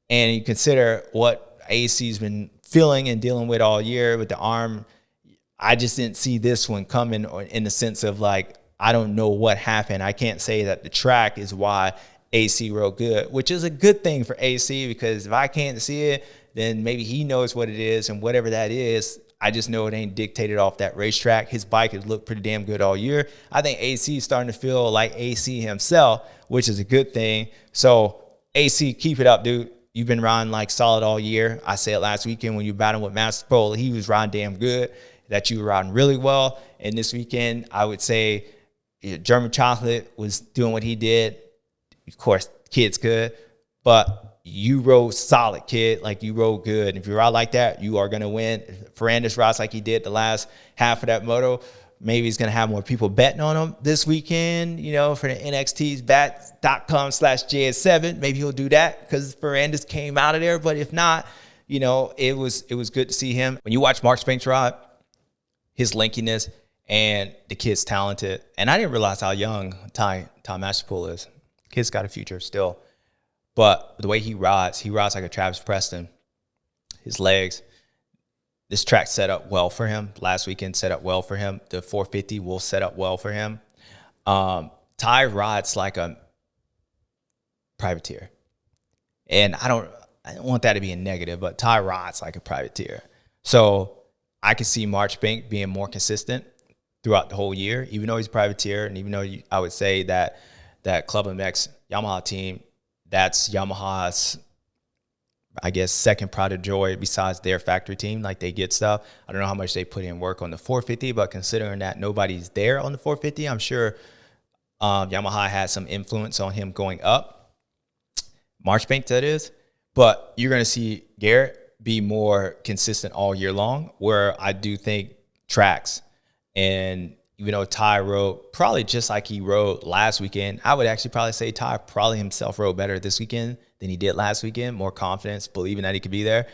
and you consider what AC's been feeling and dealing with all year with the arm, I just didn't see this one coming in the sense of, like, I don't know what happened. I can't say that the track is why AC rode good, which is a good thing for AC, because if I can't see it, then maybe he knows what it is. And whatever that is, I just know it ain't dictated off that racetrack. His bike has looked pretty damn good all year. I think AC is starting to feel like AC himself, which is a good thing. So AC, keep it up, dude. You've been riding like solid all year. I said last weekend when you battled with Master Pro, he was riding damn good, that you were riding really well. And this weekend, I would say German Chocolate was doing what he did. Of course, kid's good, but you rode solid, kid. Like, you rode good. If you ride like that, you are going to win. If Ferrandis rides like he did the last half of that moto, maybe he's going to have more people betting on him this weekend, you know, for the NXT's bat.com/JS7. Maybe he'll do that because Ferrandis came out of there. But if not, you know, it was good to see him. When you watch Mark Spinks ride, his linkiness, and the kid's talented. And I didn't realize how young Tom Massapool is. Kid's got a future still. But the way he rides like a Travis Preston. His legs. This track set up well for him. Last weekend set up well for him. The 450 will set up well for him. Ty rides like a privateer. And I don't want that to be a negative, but Ty rides like a privateer. So I could see March Spink being more consistent throughout the whole year, even though he's a privateer. And even though I would say that Club MX Yamaha team, that's Yamaha's, I guess, second pride of joy besides their factory team. Like, they get stuff. I don't know how much they put in work on the 450, but considering that nobody's there on the 450, I'm sure Yamaha had some influence on him going up. March Bank, that is. But you're going to see Garrett be more consistent all year long, where I do think tracks. And even though Ty rode probably just like he rode last weekend, I would actually probably say Ty probably himself rode better this weekend than he did last weekend. More confidence, believing that he could be there.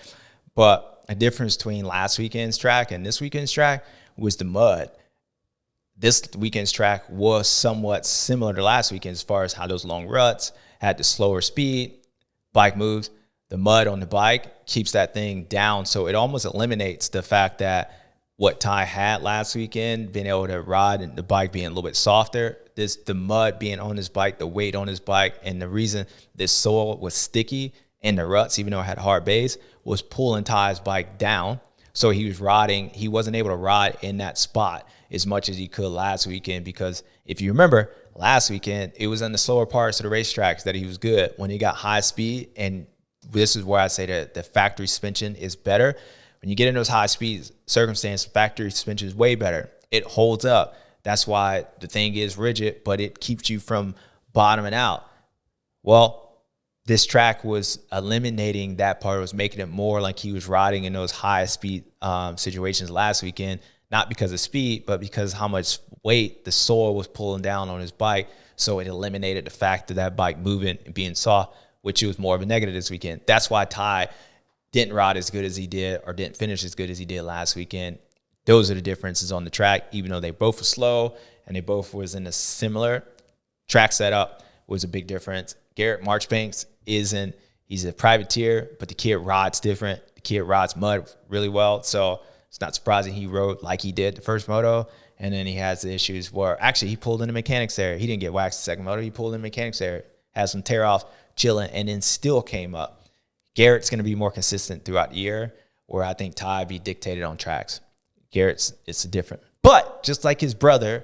But a difference between last weekend's track and this weekend's track was the mud. This weekend's track was somewhat similar to last weekend as far as how those long ruts had the slower speed, bike moves. The mud on the bike keeps that thing down. So it almost eliminates the fact that what Ty had last weekend, being able to ride and the bike being a little bit softer, the mud being on his bike, the weight on his bike, and the reason this soil was sticky in the ruts, even though it had hard base, was pulling Ty's bike down. So he wasn't able to ride in that spot as much as he could last weekend, because if you remember, last weekend, it was in the slower parts of the racetracks that he was good. When he got high speed, and this is where I say that the factory suspension is better. When you get in those high speed circumstances, factory suspension is way better. It holds up. That's why the thing is rigid, but it keeps you from bottoming out. Well, this track was eliminating that part. It was making it more like he was riding in those high speed situations last weekend, not because of speed, but because how much weight the soil was pulling down on his bike. So it eliminated the fact of that bike moving and being soft, which was more of a negative this weekend. That's why Ty didn't ride as good as he did, or didn't finish as good as he did last weekend. Those are the differences on the track, even though they both were slow and they both was in a similar track setup, was a big difference. Garrett Marchbanks he's a privateer, but the kid rides different. The kid rides mud really well. So it's not surprising he rode like he did the first moto. And then he has the issues where actually he pulled in the mechanics area. He didn't get waxed the second moto. He pulled in the mechanics area, had some tear offs, chilling, and then still came up. Garrett's going to be more consistent throughout the year, where I think Ty be dictated on tracks. It's different. But just like his brother,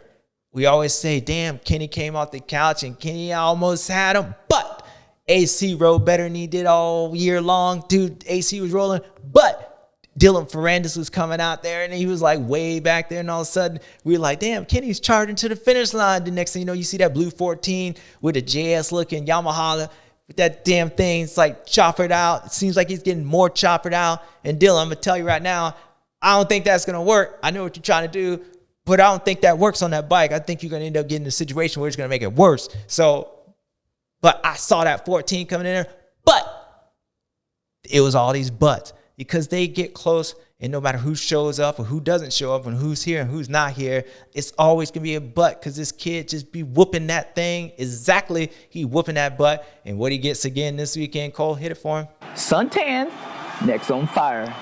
we always say, damn, Kenny came off the couch and Kenny almost had him. But AC rode better than he did all year long. Dude, AC was rolling. But Dylan Ferrandis was coming out there, and he was like way back there. And all of a sudden, we were like, damn, Kenny's charging to the finish line. The next thing you know, you see that blue 14 with a JS-looking Yamaha with that damn thing. It's like choppered out. It seems like he's getting more choppered out. And Dylan, I'm going to tell you right now, I don't think that's going to work. I know what you're trying to do, but I don't think that works on that bike. I think you're going to end up getting in a situation where it's going to make it worse. So, but I saw that 14 coming in there, but it was all these buts, because they get close, and no matter who shows up or who doesn't show up and who's here and who's not here, it's always going to be a butt, because this kid just be whooping that thing. Exactly. He whooping that butt. And what he gets again this weekend, Cole, hit it for him. Suntan, next on fire.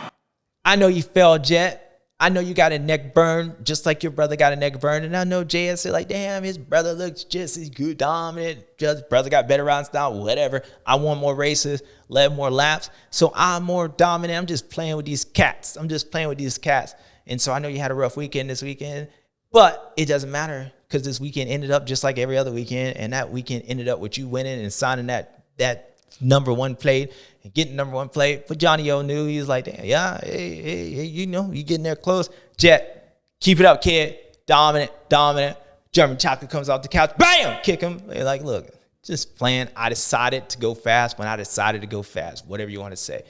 I know you fell, Jett. I know you got a neck burn, just like your brother got a neck burn. And I know JS said, like, damn, his brother looks just as good, dominant. Just brother got better riding style, whatever. I won more races, led more laps. So I'm more dominant. I'm just playing with these cats. And so I know you had a rough weekend this weekend, but it doesn't matter because this weekend ended up just like every other weekend. And that weekend ended up with you winning and signing that number one plate and getting number one plate. But Johnny O knew. He was like, damn, yeah, hey, you know, you getting there close. Jett, keep it up, kid. Dominant. German chocolate comes off the couch. Bam! Kick him. They're like, look, just playing. I decided to go fast when I decided to go fast. Whatever you want to say.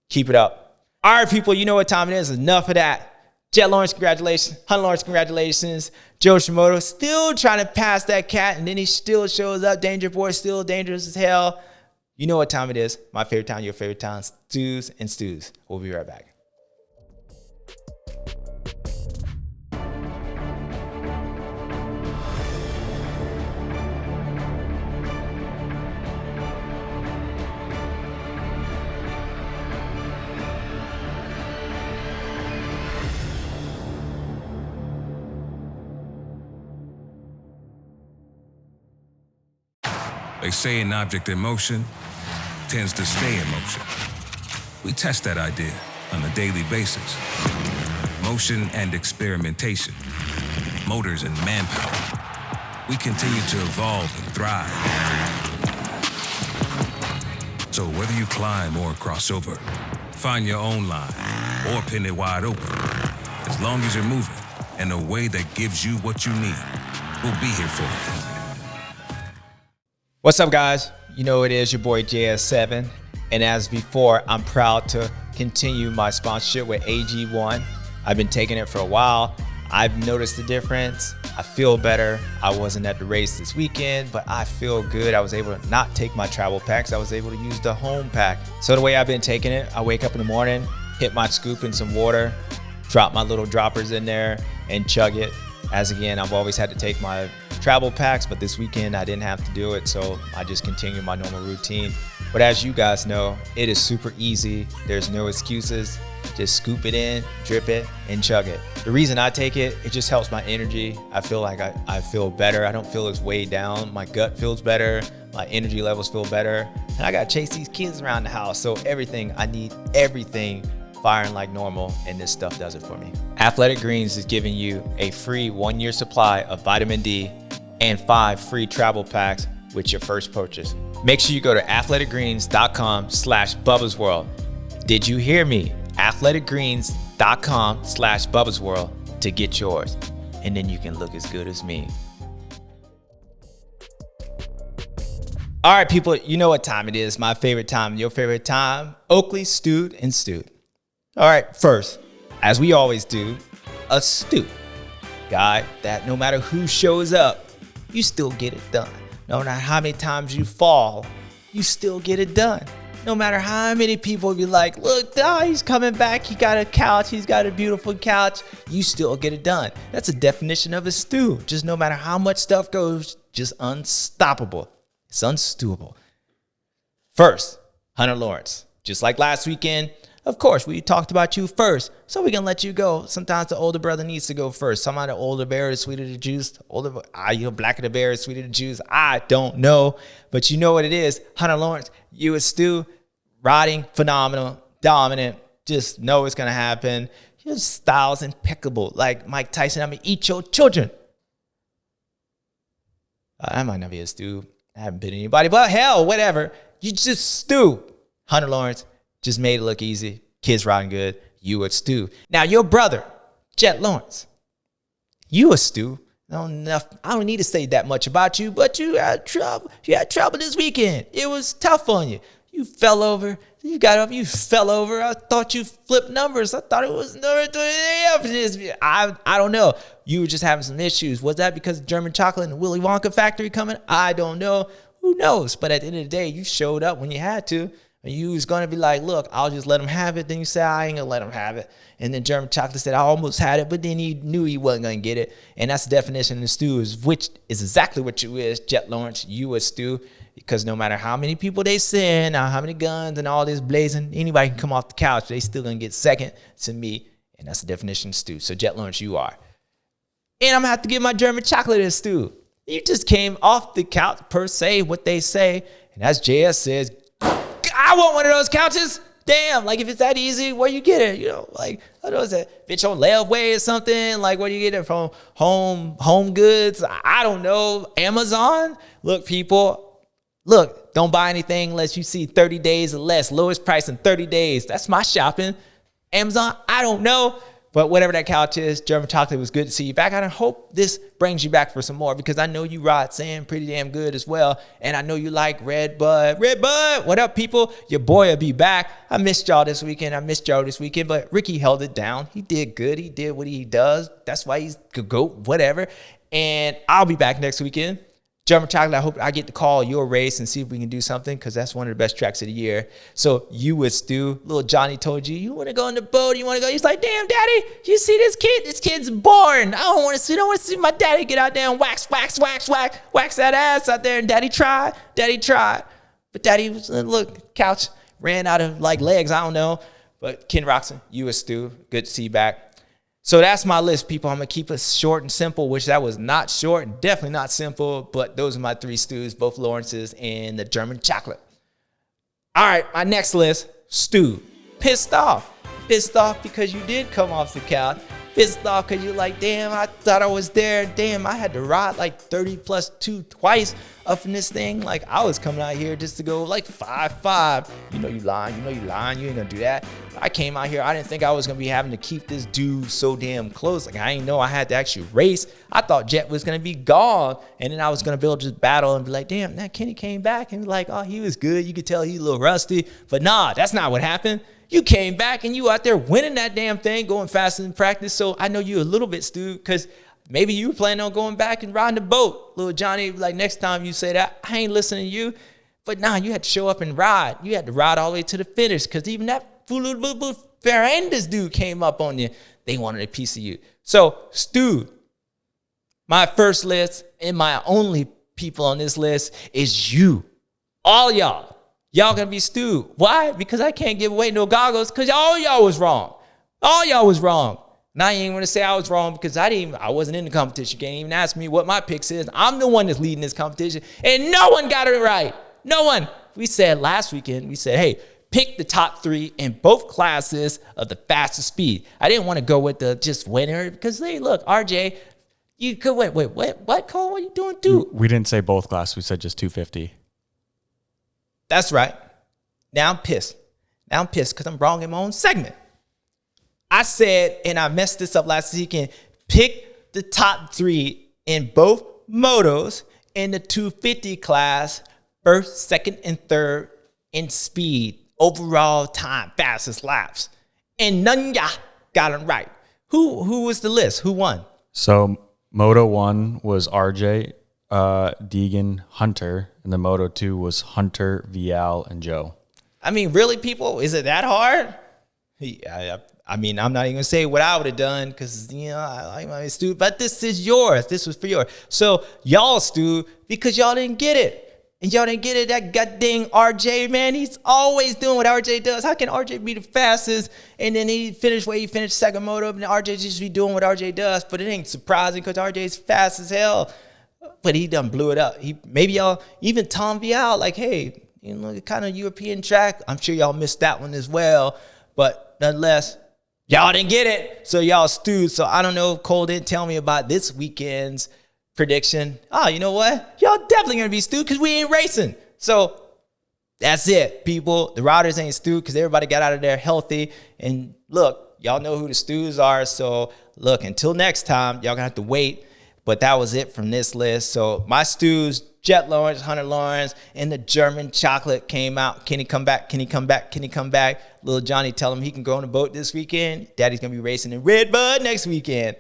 Keep it up. All right, people, you know what time it is. Enough of that. Jett Lawrence, congratulations. Hunter Lawrence, congratulations. Joe Shimoda still trying to pass that cat, and then he still shows up. Danger Boy still dangerous as hell. You know what time it is. My favorite time, your favorite time. Stews and Stews. We'll be right back. They say an object in motion tends to stay in motion. We test that idea on a daily basis. Motion and experimentation, motors and manpower. We continue to evolve and thrive. So whether you climb or cross over, find your own line or pin it wide open, as long as you're moving in a way that gives you what you need, we'll be here for you. What's up, guys? You know it is your boy JS7. And as before, I'm proud to continue my sponsorship with AG1. I've been taking it for a while. I've noticed the difference. I feel better. I wasn't at the race this weekend, but I feel good. I was able to not take my travel packs. I was able to use the home pack. So the way I've been taking it, I wake up in the morning, hit my scoop in some water, drop my little droppers in there and chug it. As again, I've always had to take my travel packs, but this weekend I didn't have to do it, so I just continued my normal routine. But as you guys know, it is super easy. There's no excuses. Just scoop it in, drip it, and chug it. The reason I take it, it just helps my energy. I feel like I feel better. I don't feel as weighed down. My gut feels better. My energy levels feel better. And I gotta chase these kids around the house, so I need everything firing like normal, and this stuff does it for me. Athletic Greens is giving you a free 1-year supply of vitamin D and 5 free travel packs with your first purchase. Make sure you go to athleticgreens.com/BubbasWorld. Did you hear me? athleticgreens.com/BubbasWorld to get yours. And then you can look as good as me. All right, people, you know what time it is. My favorite time, your favorite time. Oakley, Stewed, and Stewed. All right, first, as we always do, a stew. Guy that no matter who shows up, you still get it done. No matter how many times you fall, you still get it done. No matter how many people be like, look, he's coming back. He got a couch. He's got a beautiful couch. You still get it done. That's a definition of a stew. Just no matter how much stuff goes, just unstoppable. It's unstewable. First, Hunter Lawrence. Just like last weekend, of course, we talked about you first, so we can let you go. Sometimes the older brother needs to go first. Somehow the older bear is sweeter the juice. Blacker the bear is sweeter the juice. I don't know, but you know what it is. Hunter Lawrence, you and Stu, riding phenomenal, dominant. Just know it's gonna happen. Your style's impeccable. Like Mike Tyson, I'm gonna eat your children. I might not be a Stu. I haven't been anybody, but hell, whatever. You just Stu. Hunter Lawrence. Just made it look easy. Kids riding good. You a Stu. Now your brother, Jett Lawrence. You a Stu. I don't need to say that much about you, but you had trouble. You had trouble this weekend. It was tough on you. You fell over. You got up. You fell over. I thought you flipped numbers. I thought it was number 3. I don't know. You were just having some issues. Was that because of German chocolate and the Willy Wonka factory coming? I don't know. Who knows? But at the end of the day, you showed up when you had to. And you was going to be like, look, I'll just let him have it. Then you say, I ain't going to let him have it. And then German chocolate said, I almost had it, but then he knew he wasn't going to get it. And that's the definition of the stew, which is exactly what you is, Jett Lawrence. You a stew. Because no matter how many people they send, how many guns and all this blazing, anybody can come off the couch. They still going to get second to me And that's the definition of stew. So Jett Lawrence, you are. And I'm going to have to give my German chocolate a stew. You just came off the couch per se, what they say. And as JS says, I want one of those couches. Damn, like if it's that easy, where you get it? You know, like, I don't know, is that bitch on layaway or something? Like, where do you get it from? Home Goods? I don't know. Amazon? Look, people, look, don't buy anything unless you see 30 days or less. Lowest price in 30 days. That's my shopping. Amazon, I don't know. But whatever that couch is, German chocolate, was good to see you back. And I hope this brings you back for some more because I know you Roczen pretty damn good as well. And I know you like Red Bud. Red Bud, what up, people? Your boy will be back. I missed y'all this weekend. But Ricky held it down. He did good. He did what he does. That's why he's the GOAT, whatever. And I'll be back next weekend. German chocolate, I hope I get to call your race and see if we can do something because that's one of the best tracks of the year. So you with Stu, little Johnny told you want to go on the boat, you want to go. He's like, damn, daddy, you see this kid? This kid's born. I don't want to see my daddy get out there and wax that ass out there. And daddy tried. But daddy was, look, couch ran out of like legs. I don't know. But Ken Roczen, you with Stu, good to see you back. So that's my list, people. I'm going to keep it short and simple, which that was not short and definitely not simple, but those are my 3 stews, both Lawrence's and the German chocolate. All right, my next list, stew. Pissed off. Pissed off because you did come off the couch. Pissed off because you're like, damn, I thought I was there. Damn, I had to ride like 30 plus 2 twice up in this thing. Like, I was coming out here just to go like 5-5. You know you lying. You ain't going to do that. I came out here. I didn't think I was going to be having to keep this dude so damn close. Like, I didn't know I had to actually race. I thought Jett was going to be gone. And then I was going to be able to just battle and be like, damn, that Kenny came back and be like, oh, he was good. You could tell he's a little rusty. But nah, that's not what happened. You came back and you out there winning that damn thing, going faster than practice. So I know you a little bit, Stu, because maybe you were planning on going back and riding the boat. Little Johnny, like next time you say that, I ain't listening to you. But nah, you had to show up and ride. You had to ride all the way to the finish because even that Ferrandes dude came up on you. They wanted a piece of you. So, Stu, my first list and my only people on this list is you. All y'all. Y'all gonna be Stu. Why? Because I can't give away no goggles because all y'all was wrong. All y'all was wrong. Now I ain't gonna say I was wrong because I wasn't in the competition. You can't even ask me what my picks is. I'm the one that's leading this competition. And no one got it right. No one. We said last weekend, we said, hey, pick the top 3 in both classes of the fastest speed. I didn't want to go with the just winner because, hey, look, RJ, you could wait, what, Cole? What are you doing, dude? We didn't say both classes. We said just 250. That's right. Now I'm pissed. Because I'm wrong in my own segment. I said, and I messed this up last weekend, pick the top 3 in both motos in the 250 class, first, second, and third in speed, overall time, fastest laps. And none of y'all got them right. Who was the list? Who won? So Moto 1 was RJ, Deegan, Hunter, and the Moto 2 was Hunter, Vial, and Joe. I mean, really, people? Is it that hard? I mean, I'm not even going to say what I would have done because, you know, I Stu, but this is yours. This was for yours. So y'all, Stu, because y'all didn't get it. And y'all didn't get it, that goddamn RJ, man, he's always doing what RJ does. How can RJ be the fastest and then he finished where he finished second moto and RJ just be doing what RJ does? But it ain't surprising because RJ's fast as hell. But he done blew it up. Maybe y'all, even Tom Vial, like, hey, you know, kind of European track. I'm sure y'all missed that one as well. But nonetheless, y'all didn't get it. So y'all stewed. So I don't know if Cole didn't tell me about this weekend's prediction. Oh, you know what? Y'all definitely going to be stewed because we ain't racing. So that's it, people. The riders ain't stewed because everybody got out of there healthy. And look, y'all know who the stews are. So look, until next time, y'all going to have to wait. But that was it from this list. So my stews, Jett Lawrence, Hunter Lawrence, and the German chocolate came out. Can he come back? Can he come back? Can he come back? Little Johnny tell him he can go on the boat this weekend. Daddy's going to be racing in Red Bud next weekend.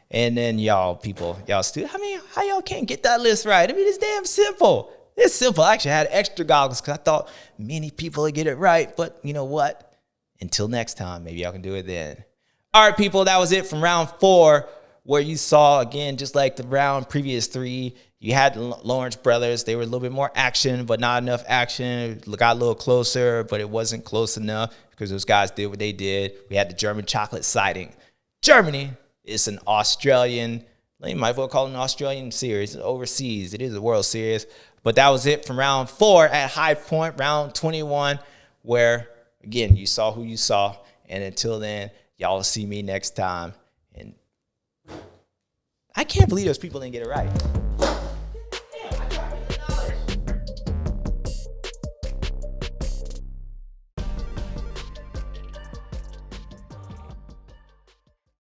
And then y'all people, y'all stew. I mean, how y'all can't get that list right? I mean, it's damn simple. It's simple. I actually had extra goggles because I thought many people would get it right. But you know what? Until next time, maybe y'all can do it then. All right, people, that was it from round 4. Where you saw, again, just like the round previous 3, you had the Lawrence brothers. They were a little bit more action, but not enough action. It got a little closer, but it wasn't close enough because those guys did what they did. We had the German chocolate sighting. Germany. It's an Australian, you might as well call it an Australian series, overseas. It is a World Series. But that was it from round 4 at High Point, round 21, where, again, you saw who you saw. And until then, y'all will see me next time. And I can't believe those people didn't get it right.